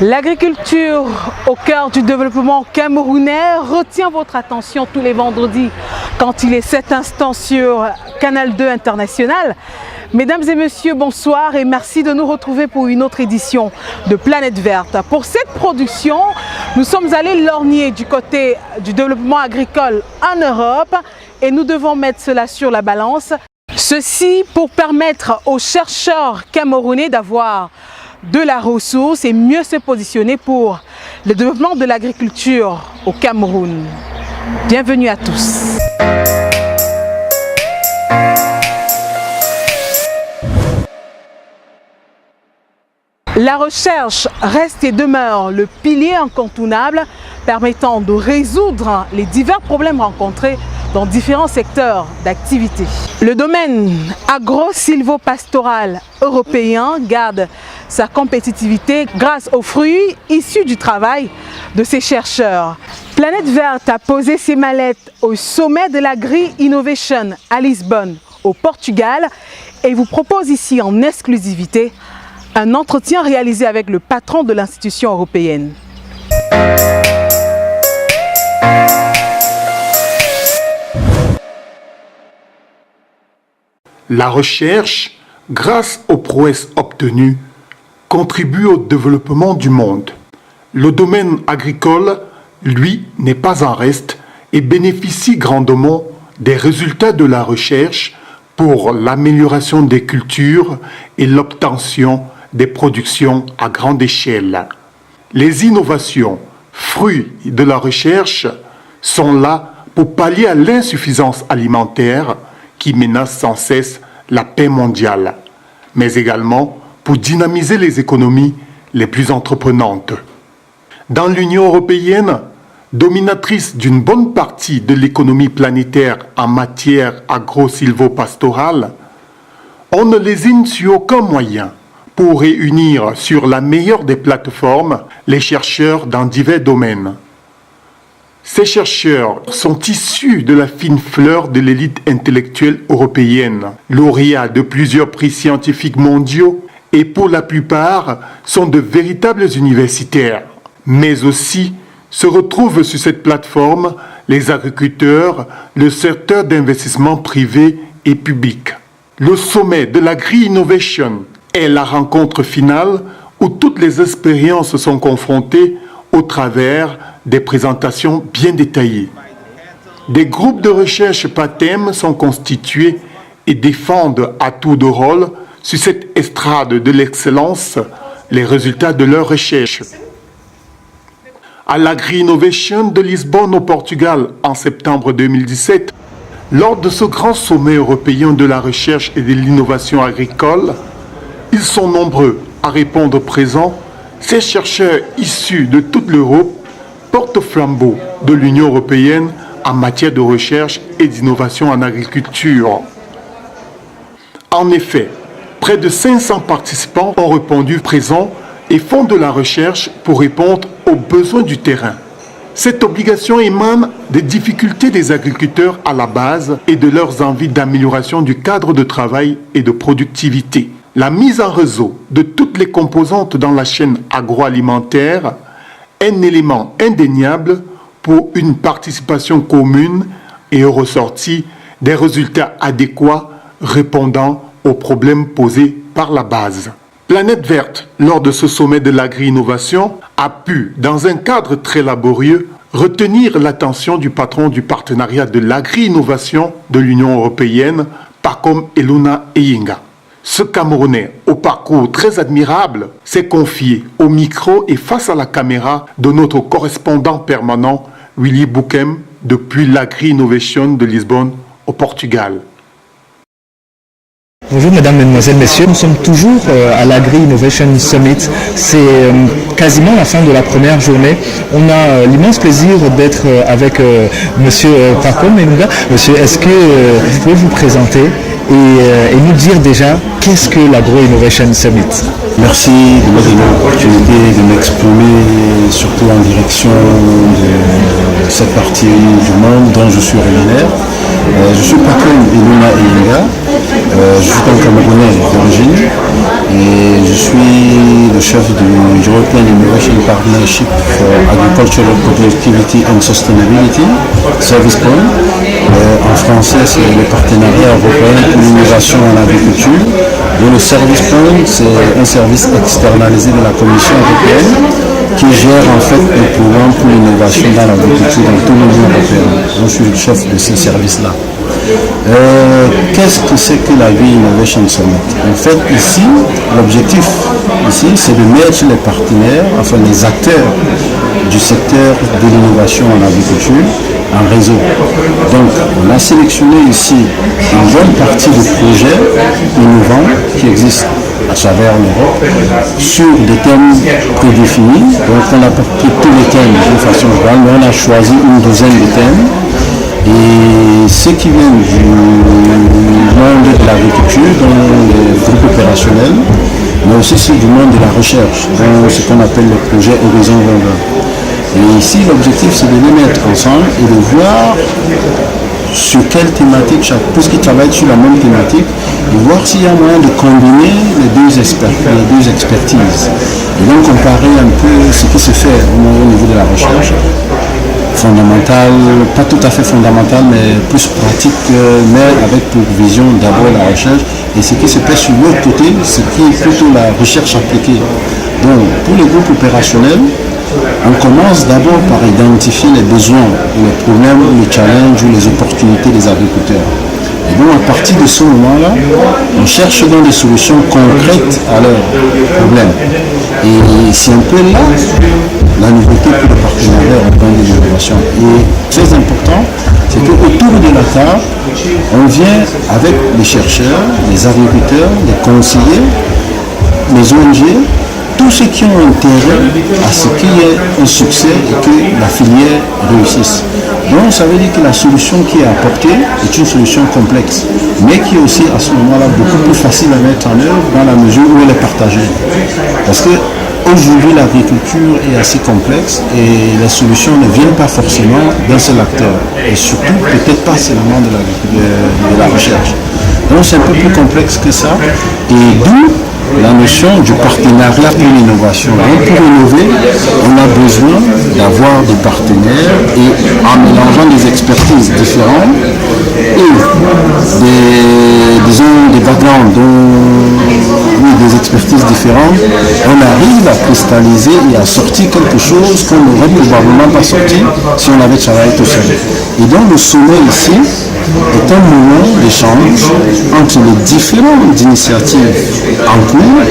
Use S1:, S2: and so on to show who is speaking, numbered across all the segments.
S1: L'agriculture au cœur du développement camerounais retient votre attention tous les vendredis quand il est cet instant sur Canal 2 International. Mesdames et messieurs, bonsoir et merci de nous retrouver pour une autre édition de Planète Verte. Pour cette production, nous sommes allés lorgner du côté du développement agricole en Europe et nous devons mettre cela sur la balance. Ceci pour permettre aux chercheurs camerounais d'avoir de la ressource et mieux se positionner pour le développement de l'agriculture au Cameroun. Bienvenue à tous. La recherche reste et demeure le pilier incontournable permettant de résoudre les divers problèmes rencontrés dans différents secteurs d'activité. Le domaine agro-sylvo-pastoral européen garde sa compétitivité grâce aux fruits issus du travail de ses chercheurs. Planète Verte a posé ses mallettes au sommet de l'Agri-Innovation à Lisbonne, au Portugal, et vous propose ici en exclusivité un entretien réalisé avec le patron de l'institution européenne.
S2: La recherche, grâce aux prouesses obtenues, contribue au développement du monde. Le domaine agricole, lui, n'est pas en reste et bénéficie grandement des résultats de la recherche pour l'amélioration des cultures et l'obtention des productions à grande échelle. Les innovations, fruits de la recherche, sont là pour pallier à l'insuffisance alimentaire qui menace sans cesse la paix mondiale, mais également pour dynamiser les économies les plus entreprenantes. Dans l'Union européenne, dominatrice d'une bonne partie de l'économie planétaire en matière agro-sylvo-pastorale, on ne lésine sur aucun moyen pour réunir sur la meilleure des plateformes les chercheurs dans divers domaines. Ces chercheurs sont issus de la fine fleur de l'élite intellectuelle européenne, lauréats de plusieurs prix scientifiques mondiaux et pour la plupart sont de véritables universitaires. Mais aussi se retrouvent sur cette plateforme les agriculteurs, le secteur d'investissement privé et public. Le sommet de l'Agri-Innovation est la rencontre finale où toutes les expériences sont confrontées au travers des présentations bien détaillées. Des groupes de recherche par thème sont constitués et défendent à tour de rôle sur cette estrade de l'excellence les résultats de leurs recherches. À l'Agri-Innovation de Lisbonne au Portugal en septembre 2017, lors de ce grand sommet européen de la recherche et de l'innovation agricole, ils sont nombreux à répondre présents. Ces chercheurs issus de toute l'Europe porte-flambeau de l'Union européenne en matière de recherche et d'innovation en agriculture. En effet, près de 500 participants ont répondu présents et font de la recherche pour répondre aux besoins du terrain. Cette obligation émane des difficultés des agriculteurs à la base et de leurs envies d'amélioration du cadre de travail et de productivité. La mise en réseau de toutes les composantes dans la chaîne agroalimentaire est un élément indéniable pour une participation commune et au ressorti des résultats adéquats répondant aux problèmes posés par la base. Planète Verte, lors de ce sommet de l'agri-innovation, a pu, dans un cadre très laborieux, retenir l'attention du patron du partenariat de l'agri-innovation de l'Union européenne, Pacom Eluna Eyinga. Ce Camerounais, au parcours très admirable, s'est confié au micro et face à la caméra de notre correspondant permanent, Willy Boukem, depuis l'Agri-Innovation de Lisbonne au Portugal.
S3: Bonjour mesdames, mesdemoiselles, messieurs, nous sommes toujours à l'Agri-Innovation Summit. C'est quasiment la fin de la première journée. On a l'immense plaisir d'être avec monsieur Pacom Eluna. Monsieur, est-ce que vous pouvez vous présenter et nous dire déjà qu'est-ce que l'Agro-Innovation Summit?
S4: Merci de me donner l'opportunité de m'exprimer surtout en direction de cette partie du monde dont je suis originaire. Je suis Pacom Eluna Eyinga, je suis un Camerounais d'origine et je suis le chef du European Innovation Partnership for Agricultural Productivity and Sustainability, Service Point. En français, c'est le partenariat européen pour l'innovation en agriculture. Et le Service Point, c'est un service externalisé de la Commission européenne qui gère en fait le programme pour l'innovation dans l'agriculture dans toute l'Union européenne. Je suis le chef de ce service-là. Qu'est-ce que c'est que la Agri Innovation Summit? En fait, ici, l'objectif, c'est de mettre les partenaires, enfin les acteurs du secteur de l'innovation en agriculture en réseau. Donc, on a sélectionné ici une bonne partie de projets innovants qui existent à travers l'Europe sur des thèmes prédéfinis. Donc, on n'a pas pris tous les thèmes de façon globale, mais on a choisi une douzaine de thèmes. Et ceux qui viennent du monde de l'agriculture, dans les groupes opérationnels, mais aussi ceux du monde de la recherche, dans ce qu'on appelle le projet Horizon 2020. Et ici, l'objectif, c'est de les mettre ensemble et de voir sur quelle thématique, puisqu'ils travaillent sur la même thématique, et voir s'il y a moyen de combiner les deux expertises. Et donc comparer un peu ce qui se fait au niveau de la recherche, fondamentale, pas tout à fait fondamentale, mais plus pratique, mais avec pour vision d'abord la recherche, et ce qui se fait sur l'autre côté, ce qui est plutôt la recherche appliquée. Donc, pour les groupes opérationnels, on commence d'abord par identifier les besoins, les problèmes, les challenges ou les opportunités des agriculteurs. Et donc, à partir de ce moment-là, on cherche donc des solutions concrètes à leurs problèmes. Et c'est un peu là la nouveauté pour le partenariat européen de l'innovation. Et très important, c'est qu'autour de la table, on vient avec les chercheurs, les agriculteurs, les conseillers, les ONG, tous ceux qui ont intérêt à ce qu'il y ait un succès et que la filière réussisse. Donc ça veut dire que la solution qui est apportée est une solution complexe, mais qui est aussi à ce moment-là beaucoup plus facile à mettre en œuvre dans la mesure où elle est partagée. Parce que aujourd'hui, l'agriculture est assez complexe et les solutions ne viennent pas forcément d'un seul acteur. Et surtout, peut-être pas seulement de la recherche. Donc, c'est un peu plus complexe que ça. Et d'où la notion du partenariat pour l'innovation. Donc, pour innover, on a besoin d'avoir des partenaires et en mélangeant des expertises différentes et des backgrounds, des expertises différentes, on arrive à cristalliser et à sortir quelque chose qu'on n'aurait probablement pas sorti si on avait travaillé tout seul. Et donc le sommet ici est un moment d'échange entre les différentes initiatives en cours.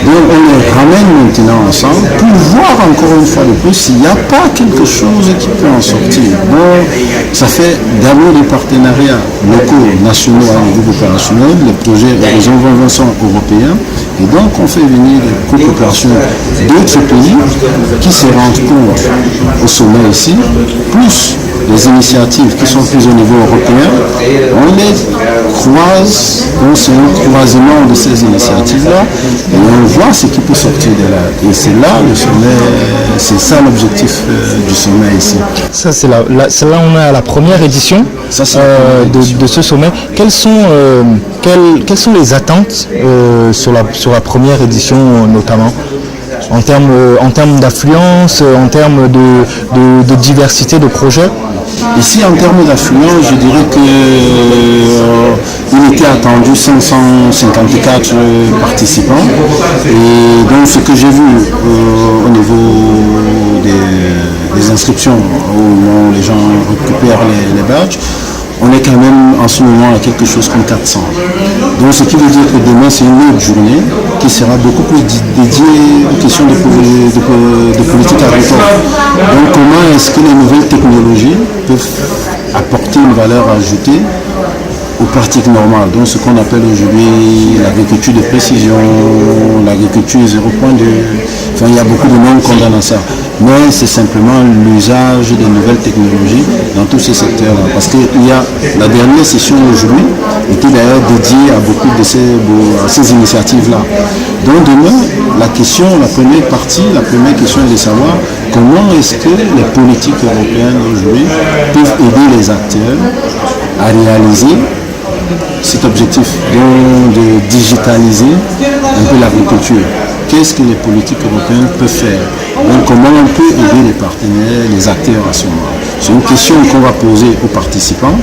S4: Donc on les ramène maintenant ensemble pour voir encore une fois de plus s'il n'y a pas quelque chose qui peut en sortir. Donc ça fait d'abord des partenariats locaux, nationaux à niveau opérationnel, les projets Horizon 2020 sont européens, et donc on fait venir des groupes opérationnels d'autres pays qui se rendent compte au sommet ici, plus les initiatives qui sont prises au niveau européen, on les croise, donc c'est un croisement de ces initiatives-là, et on voit ce qui peut sortir de là. Et c'est là le sommet, c'est ça l'objectif du sommet ici.
S3: Ça, c'est là on est à la première édition de ce sommet. Quelles sont les attentes sur la première édition notamment en termes d'affluence, en termes de diversité de projets?
S4: Ici, en termes d'affluence, je dirais qu'il était attendu 554 participants. Et donc, ce que j'ai vu au niveau des inscriptions, où les gens récupèrent les badges, on est quand même en ce moment à quelque chose comme 400. Donc ce qui veut dire que demain c'est une autre journée qui sera beaucoup plus dédiée aux questions de politique agricole. Donc comment est-ce que les nouvelles technologies peuvent apporter une valeur ajoutée aux pratiques normales, donc ce qu'on appelle aujourd'hui l'agriculture de précision, l'agriculture 0.2, enfin il y a beaucoup de noms qu'on donne à ça, mais c'est simplement l'usage des nouvelles technologies dans tous ces secteurs-là, parce que la dernière session aujourd'hui était d'ailleurs dédiée à beaucoup de ces initiatives-là. Donc demain, la première question est de savoir comment est-ce que les politiques européennes aujourd'hui peuvent aider les acteurs à réaliser cet objectif, donc de digitaliser un peu l'agriculture. qu'est-ce que les politiques européennes peuvent faire. Donc comment on peut aider les partenaires, les acteurs à ce moment. C'est une question qu'on va poser aux participants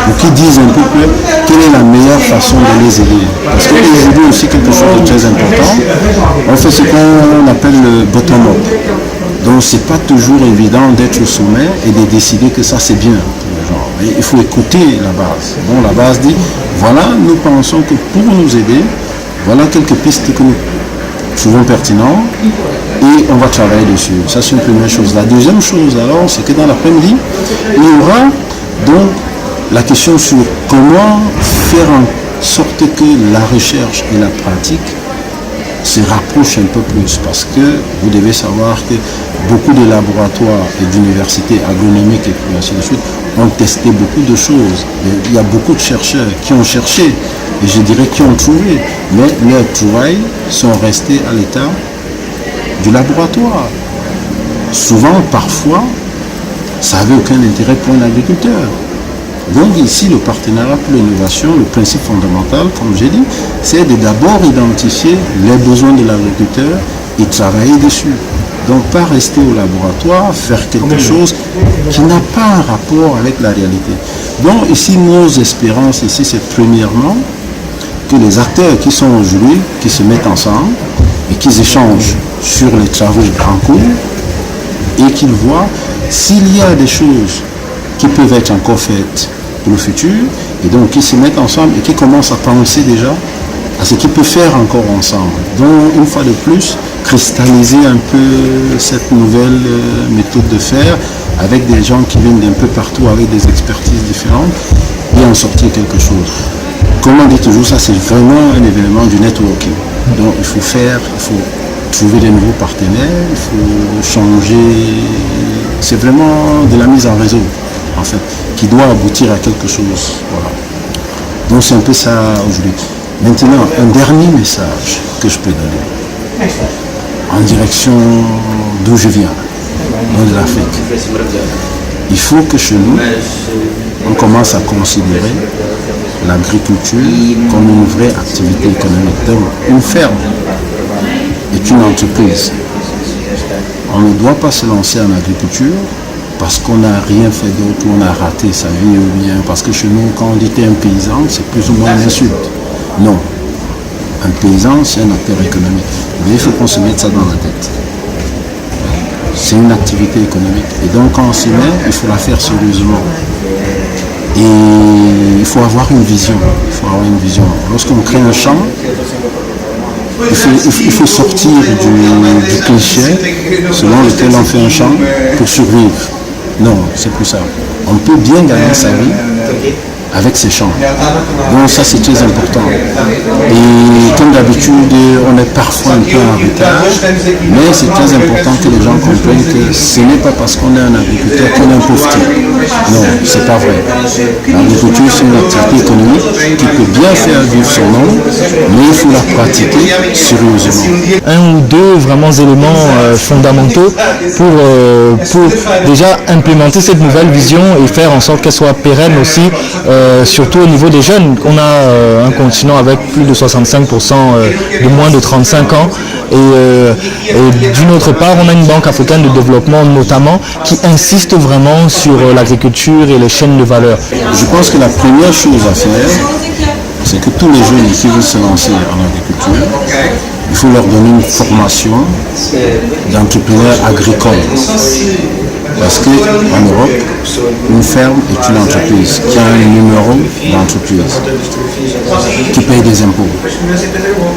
S4: pour qu'ils disent un peu quelle est la meilleure façon de les aider. Parce qu'aujourd'hui aussi quelque chose de très important, on fait ce qu'on appelle le bottom-up. Donc c'est pas toujours évident d'être au sommet et de décider que ça c'est bien. Il faut écouter la base. Bon, la base dit, voilà, nous pensons que pour nous aider, voilà quelques pistes que nous trouvons pertinentes et on va travailler dessus. Ça c'est une première chose. La deuxième chose alors, c'est que dans l'après-midi, il y aura donc la question sur comment faire en sorte que la recherche et la pratique se rapprochent un peu plus, parce que vous devez savoir que beaucoup de laboratoires et d'universités agronomiques et ainsi de suite ont testé beaucoup de choses. Il y a beaucoup de chercheurs qui ont cherché, et je dirais qui ont trouvé, mais leurs trouvailles sont restées à l'état du laboratoire. Souvent, parfois, ça n'avait aucun intérêt pour un agriculteur. Donc ici, le partenariat pour l'innovation, le principe fondamental, comme j'ai dit, c'est de d'abord identifier les besoins de l'agriculteur et travailler dessus. Donc pas rester au laboratoire, faire quelque chose qui n'a pas un rapport avec la réalité. Donc ici, nos espérances, ici, c'est premièrement que les acteurs qui sont aujourd'hui, qui se mettent ensemble et qui échangent sur les travaux en cours et qu'ils voient s'il y a des choses qui peuvent être encore faites pour le futur, et donc qui se mettent ensemble et qui commencent à penser déjà à ce qu'ils peuvent faire encore ensemble. Donc, une fois de plus, cristalliser un peu cette nouvelle méthode de faire avec des gens qui viennent d'un peu partout, avec des expertises différentes, et en sortir quelque chose. Comme on dit toujours, ça c'est vraiment un événement du networking. Donc, il faut trouver des nouveaux partenaires, il faut changer. C'est vraiment de la mise en réseau, en fait, qui doit aboutir à quelque chose. Voilà. Donc c'est un peu ça aujourd'hui. Maintenant, un dernier message que je peux donner en direction d'où je viens, de l'Afrique. Il faut que chez nous, on commence à considérer l'agriculture comme une vraie activité économique. Donc, une ferme est une entreprise. On ne doit pas se lancer en agriculture parce qu'on n'a rien fait d'autre, ou on a raté sa vie, ou bien parce que chez nous, quand on dit un paysan, c'est plus ou moins une insulte. Non. Un paysan, c'est un acteur économique. Mais il faut qu'on se mette ça dans la tête. C'est une activité économique. Et donc, quand on s'y met, il faut la faire sérieusement. Et il faut avoir une vision. Lorsqu'on crée un champ, il faut sortir du cliché selon lequel on fait un champ pour survivre. Non, c'est plus ça. On peut bien gagner sa vie avec ces champs. Donc ça c'est très important. Et comme d'habitude, on est parfois un peu en retard, mais c'est très important que les gens comprennent que ce n'est pas parce qu'on est un agriculteur qu'on est un pauvre type. Non, c'est pas vrai. L'agriculture c'est une activité économique qui peut bien faire vivre son nom, mais il faut la pratiquer sérieusement.
S3: Un ou deux vraiment éléments fondamentaux pour déjà implémenter cette nouvelle vision et faire en sorte qu'elle soit pérenne aussi, surtout au niveau des jeunes. On a un continent avec plus de 65% de moins de 35 ans et d'une autre part on a une banque africaine de développement notamment qui insiste vraiment sur l'agriculture et les chaînes de valeur.
S4: Je pense que la première chose à faire, c'est que tous les jeunes qui veulent se lancer en agriculture, il faut leur donner une formation d'entrepreneur agricole. Parce qu'en Europe, une ferme est une entreprise qui a un numéro d'entreprise, qui paye des impôts.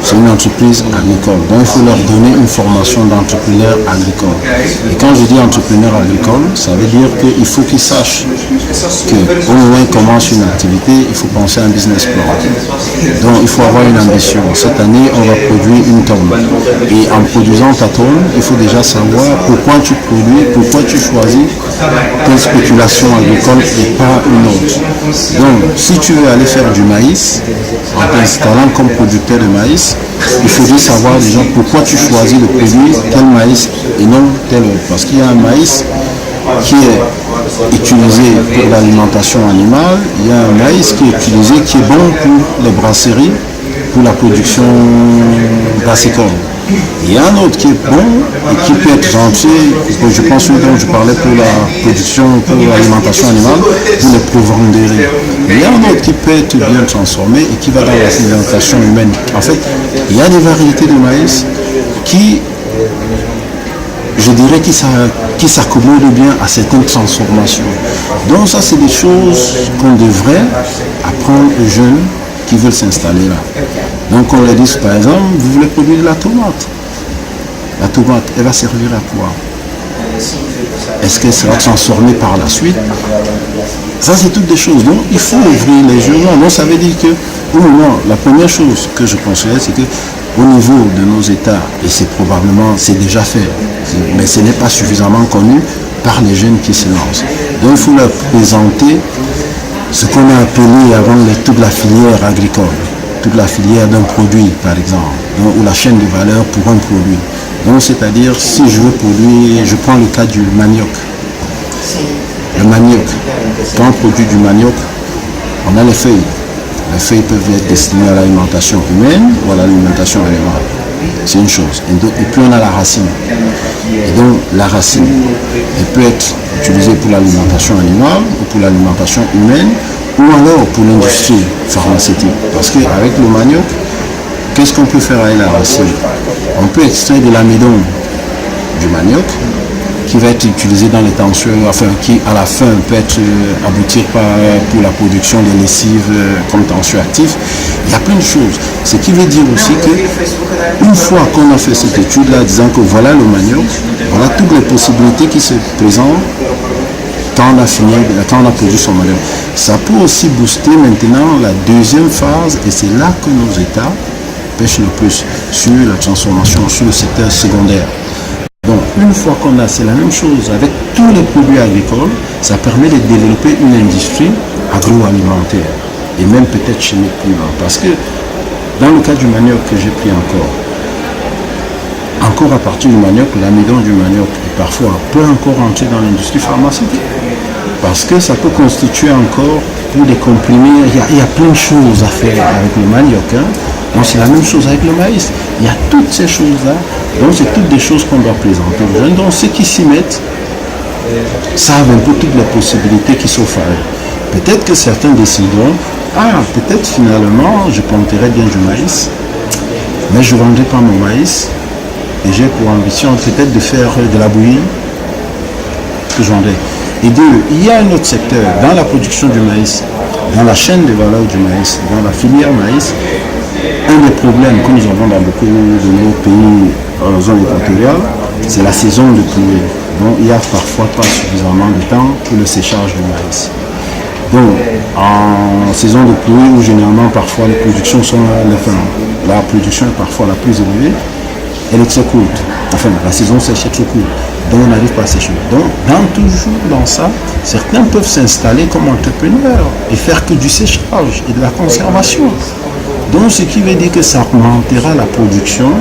S4: C'est une entreprise agricole. Donc il faut leur donner une formation d'entrepreneur agricole. Et quand je dis entrepreneur agricole, ça veut dire qu'il faut qu'ils sachent qu'au moment où ils commencent une activité, il faut penser à un business plan. Donc il faut avoir une ambition. Cette année, on va produire une tonne. Et en produisant ta tonne, il faut déjà savoir pourquoi tu produis, pourquoi tu choisis telle spéculation agricole et pas une autre. Donc, si tu veux aller faire du maïs, en t'installant comme producteur de maïs, il faudrait savoir déjà pourquoi tu choisis de produire tel maïs et non tel autre. Parce qu'il y a un maïs qui est utilisé pour l'alimentation animale, il y a un maïs qui est utilisé, qui est bon pour les brasseries, pour la production brassicole. Il y a un autre qui est bon et qui peut être gentil, je pense celui dont je parlais pour la production, pour l'alimentation animale, pour les provendeurs. Il y a un autre qui peut être bien transformé et qui va dans l'alimentation humaine. En fait, il y a des variétés de maïs qui, je dirais, qui s'accommodent bien à certaines transformations. Donc ça, c'est des choses qu'on devrait apprendre aux jeunes qui veulent s'installer là. Donc on leur dit, par exemple, vous voulez produire de la tomate. La tomate, elle va servir à quoi? Est-ce qu'elle sera transformée par la suite? Ça, c'est toutes des choses. Donc il faut ouvrir les yeux. Donc ça veut dire que, au moment, la première chose que je conseillerais, c'est que au niveau de nos États, et c'est probablement, c'est déjà fait, mais ce n'est pas suffisamment connu par les jeunes qui se lancent. Donc il faut leur présenter ce qu'on a appelé avant toute la filière agricole, toute la filière d'un produit par exemple, donc, ou la chaîne de valeur pour un produit. Donc c'est-à-dire si je veux produire, je prends le cas du manioc. Le manioc, quand on produit du manioc, on a les feuilles. Les feuilles peuvent être destinées à l'alimentation humaine ou à l'alimentation animale. C'est une chose. Et puis on a la racine. Et donc la racine, elle peut être utilisée pour l'alimentation animale ou pour l'alimentation humaine ou alors pour l'industrie pharmaceutique. Parce qu'avec le manioc, qu'est-ce qu'on peut faire avec la racine? On peut extraire de l'amidon du manioc qui va être utilisé dans les tensions, enfin qui à la fin peut être aboutir pour la production de lessives comme tensioactifs. Il y a plein de choses. Ce qui veut dire aussi que une fois qu'on a fait cette étude-là, disant que voilà le manioc, voilà toutes les possibilités qui se présentent quand on a fini, quand on a produit son manioc. Ça peut aussi booster maintenant la deuxième phase et c'est là que nos États pêchent le plus sur la transformation, sur le secteur secondaire. Donc une fois qu'on a, c'est la même chose avec tous les produits agricoles, ça permet de développer une industrie agroalimentaire et même peut-être chimique plus loin. Parce que dans le cas du manioc que j'ai pris encore à partir du manioc, l'amidon du manioc parfois peut encore entrer dans l'industrie pharmaceutique. Parce que ça peut constituer encore pour des comprimés, il y a plein de choses à faire avec le manioc. Donc c'est la même chose avec le maïs. Il y a toutes ces choses-là. Donc c'est toutes des choses qu'on doit présenter aux jeunes. Donc ceux qui s'y mettent savent un peu toutes les possibilités qui s'offrent à eux. Peut-être que certains décideront, peut-être finalement je planterai bien du maïs, mais je ne vendrai pas mon maïs. Et j'ai pour ambition peut-être de faire de la bouillie que je vendrai. Et deux, il y a un autre secteur dans la production du maïs, dans la chaîne de valeur du maïs, dans la filière maïs. Un des problèmes que nous avons dans beaucoup de nos pays en zone équatoriale, c'est la saison de pluie. Donc il n'y a parfois pas suffisamment de temps pour le séchage du maïs. Donc en saison de pluie, où généralement parfois les productions sont la production est parfois la plus élevée, elle est très courte. Enfin, la saison sèche est très courte. Donc on n'arrive pas à sécher. Donc toujours dans ça, certains peuvent s'installer comme entrepreneurs et faire que du séchage et de la conservation. Donc ce qui veut dire que ça augmentera la production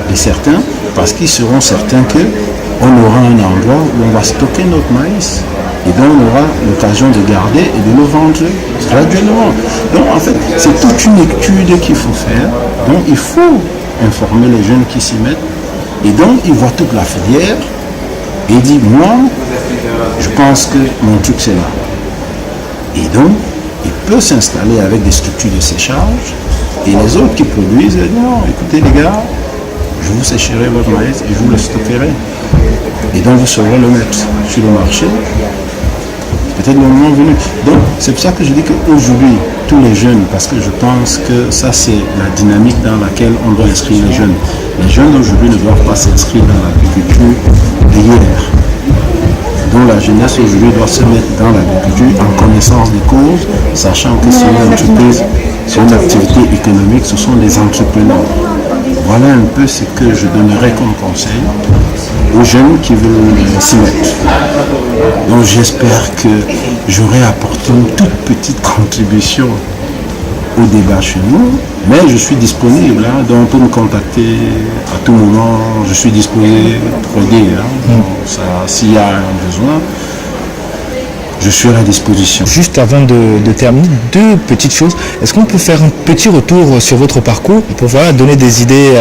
S4: de certains parce qu'ils seront certains qu'on aura un endroit où on va stocker notre maïs et donc on aura l'occasion de garder et de le vendre graduellement. Donc en fait, c'est toute une étude qu'il faut faire. Donc il faut informer les jeunes qui s'y mettent et donc ils voient toute la filière et ils disent moi je pense que mon truc c'est là. Et donc il peut s'installer avec des structures de séchage. Et les autres qui produisent, ils disent non, écoutez les gars, je vous sécherai votre maïs et je vous le stockerai. Et donc vous saurez le mettre sur le marché, peut-être le moment venu. Donc c'est pour ça que je dis qu'aujourd'hui, tous les jeunes, parce que je pense que ça c'est la dynamique dans laquelle on doit inscrire les jeunes. Les jeunes d'aujourd'hui ne doivent pas s'inscrire dans l'agriculture d'hier. Donc la jeunesse aujourd'hui doit se mettre dans l'agriculture en connaissance des causes, sachant que c'est une entreprise, c'est une activité économique, ce sont des entrepreneurs. Voilà un peu ce que je donnerais comme conseil aux jeunes qui veulent s'y mettre. Donc j'espère que j'aurai apporté une toute petite contribution au débat chez nous, mais je suis disponible, donc on peut me contacter à tout moment, je suis disposé pour aider, s'il y a un besoin, je suis à la disposition.
S3: Juste avant de terminer, deux petites choses. Est-ce qu'on peut faire un petit retour sur votre parcours pour donner des idées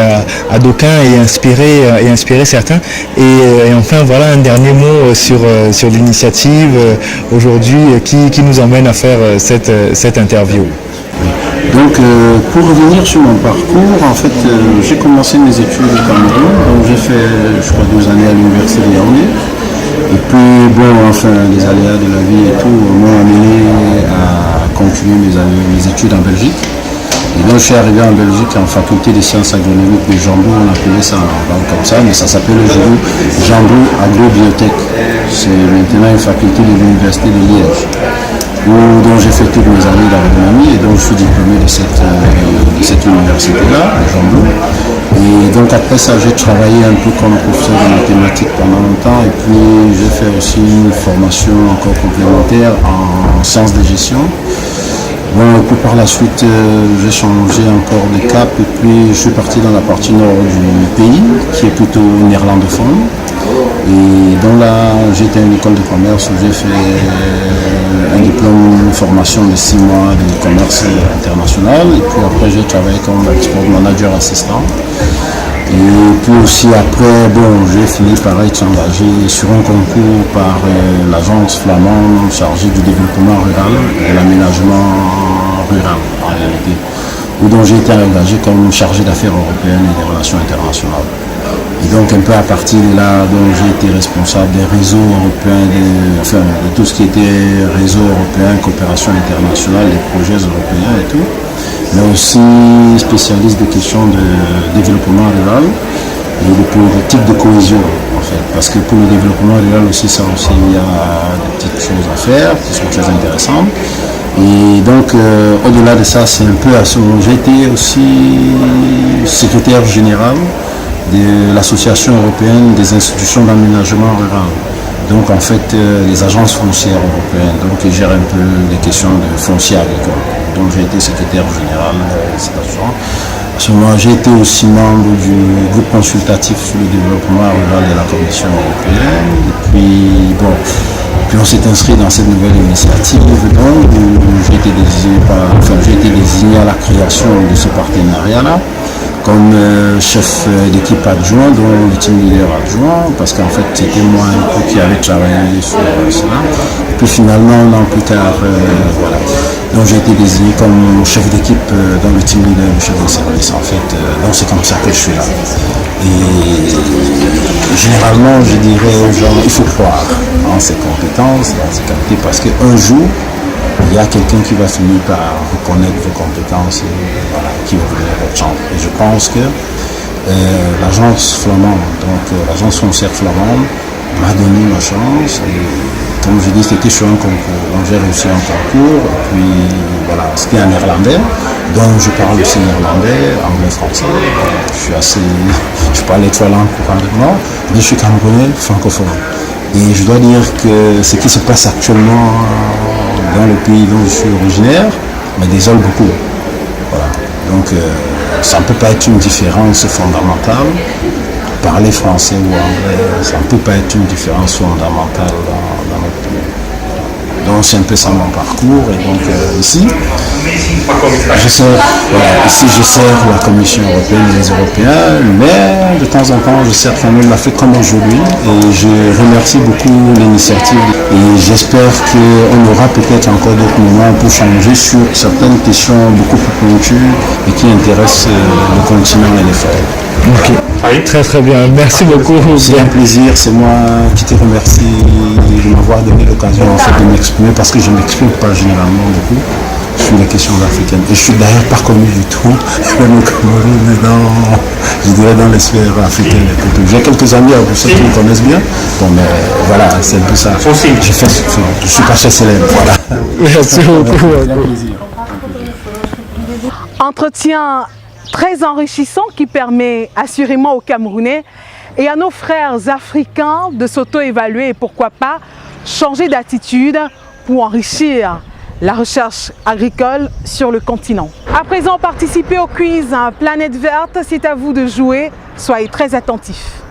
S3: à d'aucuns et inspirer certains et enfin voilà un dernier mot sur l'initiative aujourd'hui qui nous emmène à faire cette interview.
S4: Donc pour revenir sur mon parcours, en fait j'ai commencé mes études au Cameroun, donc j'ai fait je crois 2 années à l'université de Yaoundé. Et puis bon, enfin les aléas de la vie et tout m'ont amené à continuer mes études en Belgique. Et donc je suis arrivé en Belgique en faculté des sciences agronomiques de Jambou, on appelait ça comme ça, mais ça s'appelle aujourd'hui Jambou Agrobiotech. C'est maintenant une faculté de l'université de Liège, dont j'ai fait toutes mes années d'agronomie et donc je suis diplômé de cette université-là, de Jambou. Et donc après ça, j'ai travaillé un peu comme professeur de mathématiques pendant longtemps et puis j'ai fait aussi une formation encore complémentaire en sciences de gestion. Bon, et puis par la suite, j'ai changé encore de cap et puis je suis parti dans la partie nord du pays, qui est plutôt néerlandophone. Et donc là, j'étais à une école de commerce où j'ai fait un diplôme, une formation de 6 mois de commerce international. Et puis après, j'ai travaillé comme export manager assistant. Et puis aussi après, bon, j'ai fini par être engagé sur un concours par l'agence flamande chargée du développement rural et de l'aménagement rural en réalité, où donc j'ai été engagé comme chargé d'affaires européennes et des relations internationales. Et donc un peu à partir de là, donc j'ai été responsable des réseaux européens, de tout ce qui était réseau européen, coopération internationale, des projets européens et tout, mais aussi spécialiste des questions de développement rural et de politique de cohésion en fait, parce que pour le développement rural aussi, ça aussi il y a des petites choses à faire qui sont très intéressantes. Et donc au-delà de ça, c'est un peu à ce moment, j'ai été aussi secrétaire général de l'Association européenne des institutions d'aménagement rural. Donc en fait les agences foncières européennes, donc qui gèrent un peu les questions de foncier agricole. Donc j'ai été secrétaire général de cette agence. À ce moment, j'ai été aussi membre du groupe consultatif sur le développement rural de la Commission européenne. Et puis bon, puis on s'est inscrit dans cette nouvelle initiative. Donc j'ai été désigné à la création de ce partenariat-là comme chef d'équipe adjoint, dont le team leader adjoint, parce qu'en fait c'était moi un peu qui avait travaillé sur cela. Et puis finalement, un an plus tard, voilà. Donc j'ai été désigné comme chef d'équipe dans le team leader, le chef de service en fait. Donc c'est comme ça que je suis là. Et généralement, je dirais aux gens, il faut croire en ses compétences, dans ses qualités, parce qu'un jour, il y a quelqu'un qui va finir par reconnaître vos compétences et voilà, qui va vous donner votre chance. Et je pense que l'agence flamande, donc l'agence foncière flamande, m'a donné ma chance. Et comme je dis, c'était sur un concours. Donc j'ai réussi un concours. Et puis voilà, c'était en néerlandais. Donc je parle aussi néerlandais, anglais, français. Je parle les 3 langues couramment, mais je suis camerounais francophone. Et je dois dire que ce qui se passe actuellement dans le pays dont je suis originaire me désole beaucoup. Voilà. Donc ça ne peut pas être une différence fondamentale. Parler français ou anglais, ça ne peut pas être une différence fondamentale dans notre pays. Donc c'est un peu ça mon parcours. Et donc ici, je sers la Commission européenne et les Européens, mais de temps en temps, je sers quand même l'Afrique comme aujourd'hui. Et je remercie beaucoup l'initiative. Et j'espère qu'on aura peut-être encore d'autres moments pour changer sur certaines questions beaucoup plus pointues et qui intéressent le continent et les femmes.
S3: Okay. Très très bien, merci beaucoup.
S4: C'est un plaisir, c'est moi qui te remercie de m'avoir donné l'occasion en fait, de m'exprimer parce que je ne m'exprime pas généralement beaucoup sur les questions africaines. Et je suis d'ailleurs pas connu du tout, même au Cameroun, mais dans les sphères africaines et tout. J'ai quelques amis à Bruxelles qui me connaissent bien, bon mais voilà, c'est un peu ça. Je suis pas très célèbre, voilà.
S3: Merci beaucoup.
S1: Entretien très enrichissant qui permet assurément aux Camerounais et à nos frères africains de s'auto-évaluer et pourquoi pas changer d'attitude pour enrichir la recherche agricole sur le continent. À présent, participez au quiz Planète Verte, c'est à vous de jouer, soyez très attentifs.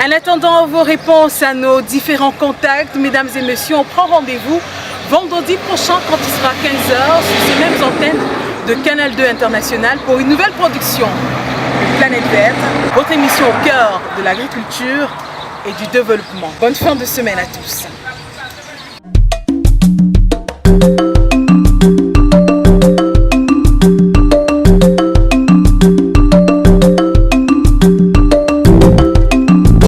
S1: En attendant vos réponses à nos différents contacts, mesdames et messieurs, on prend rendez-vous vendredi prochain quand il sera 15h sur ces mêmes antennes de Canal 2 International pour une nouvelle production de Planète Verte, votre émission au cœur de l'agriculture et du développement. Bonne fin de semaine à tous.